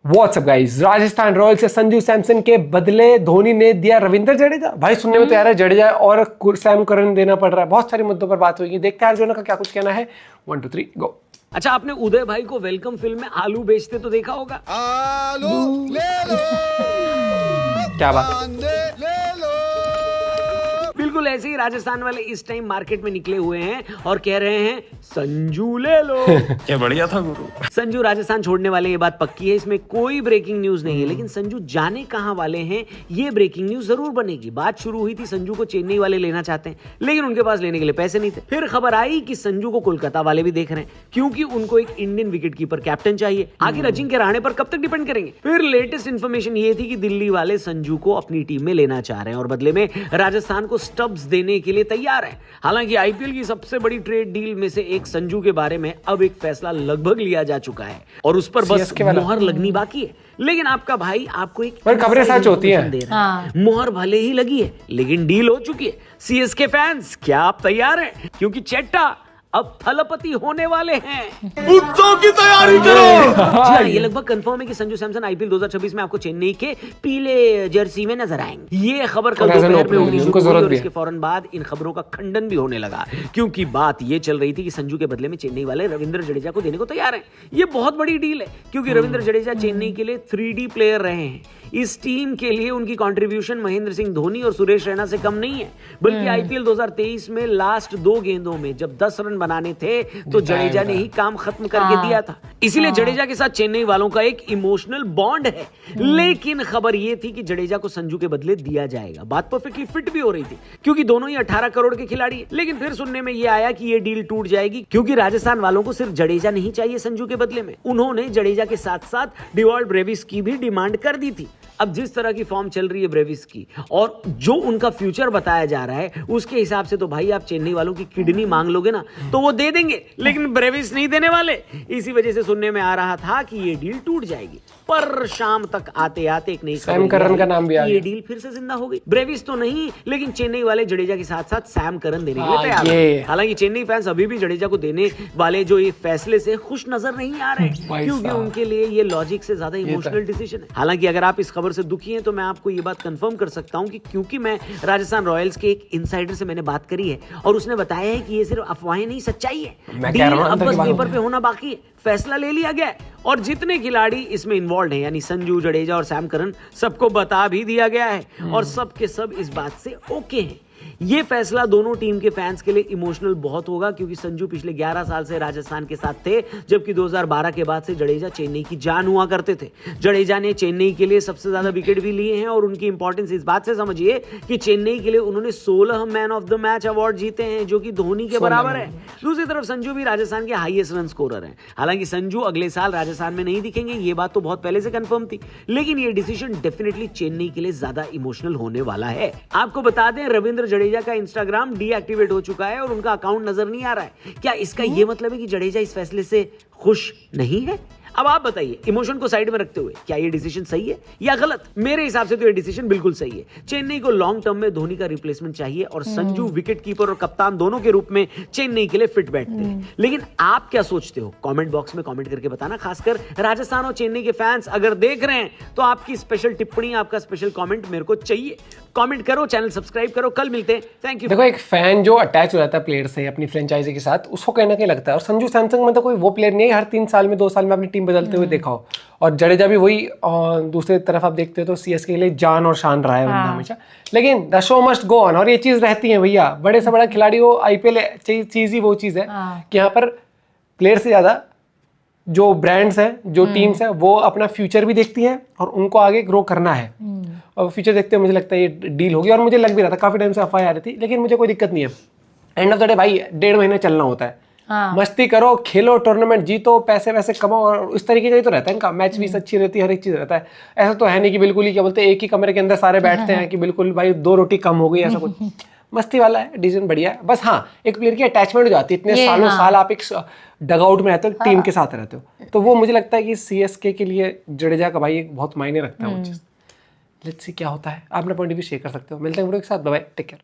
WhatsApp guys, Rajasthan Royals से संजू सैमसन के बदले धोनी ने दिया रविंद्र जडेजा। भाई सुनने में तो यार जडेजा और सैम करन देना पड़ रहा है। बहुत सारे मुद्दों पर बात होगी, देखते हैं अर्जुन का क्या कुछ कहना है। 1 2 3 गो। अच्छा, आपने उदय भाई को वेलकम फिल्म में आलू बेचते तो देखा होगा। आलू ले लो, क्या बात, ले लो। बिल्कुल ऐसे ही राजस्थान वाले इस टाइम मार्केट में निकले हुए हैं और कह रहे हैं संजू ले लो। क्या बढ़िया था गुरु। संजू राजस्थान छोड़ने वाले, ये बात पक्की है, इसमें कोई ब्रेकिंग न्यूज नहीं है। लेकिन संजू जाने कहां वाले हैं ये ब्रेकिंग न्यूज जरूर बनेगी। बात शुरू हुई थी संजू को चेन्नई वाले लेना चाहते हैं, लेकिन उनके पास लेने के लिए पैसे नहीं थे। फिर खबर आई कि संजू को कोलकाता वाले भी देख रहे हैं, क्योंकि उनको एक इंडियन विकेट कीपर कैप्टन चाहिए। आखिर अजिंक्य रहाणे पर कब तक डिपेंड करेंगे। फिर लेटेस्ट इंफॉर्मेशन ये थी कि दिल्ली वाले संजू को अपनी टीम में लेना चाह रहे हैं और बदले में राजस्थान को स्टब्स देने के लिए तैयार है। हालांकि आईपीएल की सबसे बड़ी ट्रेड डील में से एक संजू के बारे में अब एक फैसला लगभग लिया जा चुका है और उस पर बस मोहर लगनी बाकी है। लेकिन आपका भाई आपको एक खबरें सच होती हैं। मोहर भले ही लगी है लेकिन डील हो चुकी है। सीएसके फैंस, क्या आप तैयार हैं? क्योंकि चेट्टा अब थलपति होने वाले हैं। उत्सव की तैयारी करो। ये लगभग कंफर्म है कि संजू सैमसन आईपीएल 2026 में आपको चेन्नई के पीले जर्सी में नजर आएंगे। ये खबर कल दोपहर में होनी शुरू हुई और इसके फौरन बाद इन खबरों का खंडन भी होने लगा, क्योंकि बात ये चल रही थी कि संजू के बदले में चेन्नई वाले रविंद्र जडेजा को देने को तैयार हैं। ये बहुत बड़ी डील है, क्योंकि रविंद्र जडेजा चेन्नई के लिए 3D प्लेयर रहे हैं। इस टीम के लिए उनकी कंट्रीब्यूशन महेंद्र सिंह धोनी और सुरेश रैना से कम नहीं है, बल्कि आईपीएल 2023 में लास्ट 2 गेंदों में जब 10 रन बनाने थे तो जडेजा ने ही काम खत्म करके दिया था। इसीलिए जडेजा के साथ चेन्नई वालों का एक इमोशनल बॉन्ड है। लेकिन खबर यह थी कि जडेजा को संजू के बदले दिया जाएगा। बात परफेक्टली फिट भी हो रही थी, क्योंकि दोनों ही 18 करोड़ के खिलाड़ी हैं। लेकिन फिर सुनने में यह आया कि यह डील टूट जाएगी, क्योंकि राजस्थान वालों को सिर्फ जडेजा नहीं चाहिए संजू के बदले में। उन्होंने जडेजा के साथ साथ डिवॉल्ट ब्रेविस की भी डिमांड कर दी थी। अब जिस तरह की फॉर्म चल रही है ब्रेविस की और जो उनका फ्यूचर बताया जा रहा है, उसके हिसाब से तो भाई आप चेन्नई वालों की किडनी मांग लोगे ना तो वो दे देंगे, लेकिन ब्रेविस नहीं देने वाले। इसी वजह से सुनने में आ रहा था कि ये डील टूट जाएगी। पर शाम तक आते आते एक नई सैम करन का नाम भी आ गया। ये डील फिर से जिंदा हो गई। ब्रेविस तो नहीं, लेकिन चेन्नई वाले जडेजा के साथ साथ सैम करन देने के लिए तैयार हैं। हालांकि चेन्नई फैंस अभी भी जडेजा को देने वाले जो ये फैसले से खुश नजर नहीं आ रहे, क्योंकि उनके लिए ये लॉजिक से ज्यादा इमोशनल डिसीजन है। हालांकि अगर आप इस खबर से दुखी हैं तो मैं आपको ये बात कंफर्म कर सकता हूं कि क्योंकि मैं राजस्थान रॉयल्स के एक इनसाइडर से मैंने बात करी है और उसने बताया है कि ये सिर्फ अफवाहें नहीं, सच्चाई है। डील अब बस पेपर पे होना बाकी है, फैसला ले लिया गया है और जितने खिलाड़ी इसमें इन्वॉल्व हैं, यानी संजू, जडेजा और सैम करन, सबको बता भी दिया गया है और सब के सब इस बात से ओके हैं। ये फैसला दोनों टीम के फैंस के लिए इमोशनल बहुत होगा, क्योंकि संजू पिछले 11 साल से राजस्थान के साथ थे, जबकि 2012 के बाद से जडेजा चेन्नई की जान हुआ करते थे। जडेजा ने चेन्नई के लिए सबसे ज्यादा विकेट भी लिए हैं और उनकी इंपॉर्टेंस इस बात से समझिए कि चेन्नई के लिए उन्होंने 16 man of the match award जीते हैं, जो कि धोनी के बराबर है। दूसरी तरफ संजू भी राजस्थान के हाईएस्ट रन स्कोरर हैं। हालांकि संजू अगले साल राजस्थान में नहीं दिखेंगे, ये बात तो बहुत पहले से कंफर्म थी, लेकिन ये डिसीजन डेफिनेटली चेन्नई के लिए ज्यादा इमोशनल होने वाला है। आपको बता दें, रविंद्र जडेजा का इंस्टाग्राम डीएक्टिवेट हो चुका है और उनका अकाउंट नजर नहीं आ रहा है। क्या इसका यह मतलब है कि जडेजा इस फैसले से खुश नहीं है? अब आप बताइए, इमोशन को साइड में रखते हुए, क्या ये डिसीजन सही है या गलत? मेरे हिसाब से तो ये डिसीजन बिल्कुल सही है। चेन्नई को लॉन्ग टर्म में धोनी का रिप्लेसमेंट चाहिए और संजू विकेट कीपर और कप्तान दोनों के रूप में चेन्नई के लिए फिट बैठते हैं। लेकिन आप क्या सोचते हो? कमेंट बॉक्स में कमेंट करके बताना। खासकर राजस्थान और चेन्नई के फैंस अगर देख रहे हैं तो आपकी स्पेशल टिप्पणी, आपका स्पेशल कमेंट मेरे को चाहिए। कमेंट करो, चैनल सब्सक्राइब करो। कल मिलते हैं, थैंक यू। देखो, एक फैन जो अटैच हो जाता है प्लेयर से अपनी फ्रेंचाइजी के साथ, उसको कहीं ना कहीं लगता है। और संजू सैमसन में तो कोई वो प्लेयर नहीं है हर 3 साल में 2 साल में अपनी टीम बदलते हुए देखा हो। और जडेजा भी वही, दूसरी तरफ आप देखते हो तो सीएसके के लिए जान और शान रहा है बंदा हमेशा। लेकिन the show must go on, और ये चीज रहती है भैया, बड़े से बड़ा खिलाड़ी हो, आईपीएल चीज ही वो चीज है कि यहाँ पर प्लेयर से ज्यादा जो ब्रांड्स हैं, जो टीम्स हैं, वो अपना फ्यूचर भी देखती हैं और उनको आगे ग्रो करना है। और फ्यूचर देखते हुए मुझे लगता है ये डील होगी। और मुझे लग भी रहा था, काफी टाइम से अफवाह आ रही थी, लेकिन मुझे कोई दिक्कत नहीं है। एंड ऑफ द डे भाई 1.5 महीने चलना होता है। मस्ती करो, खेलो, टूर्नामेंट जीतो, पैसे वैसे कमाओ, और इस तरीके का ही तो रहता है इनका। मैच भी अच्छी रहती है, हर एक चीज रहता है। ऐसा तो है नहीं कि बिल्कुल ही क्या बोलते हैं एक ही कमरे के अंदर सारे बैठते हैं कि बिल्कुल भाई 2 रोटी कम हो गई, ऐसा कुछ। मस्ती वाला है, डिसीजन बढ़िया है। बस हाँ, एक प्लेयर की अटैचमेंट हो जाती है, इतने सालों साल आप एक डगआउट में रहते हो, टीम के साथ रहते हो, तो वो मुझे लगता है कि सीएसके के लिए जडेजा का भाई एक बहुत मायने रखता है वो चीज़। लेट्स सी क्या होता है। आप अपना पॉइंट ऑफ व्यू शेयर कर सकते हो। मिलते हैं वीडियो के साथ, बाय बाय, टेक केयर।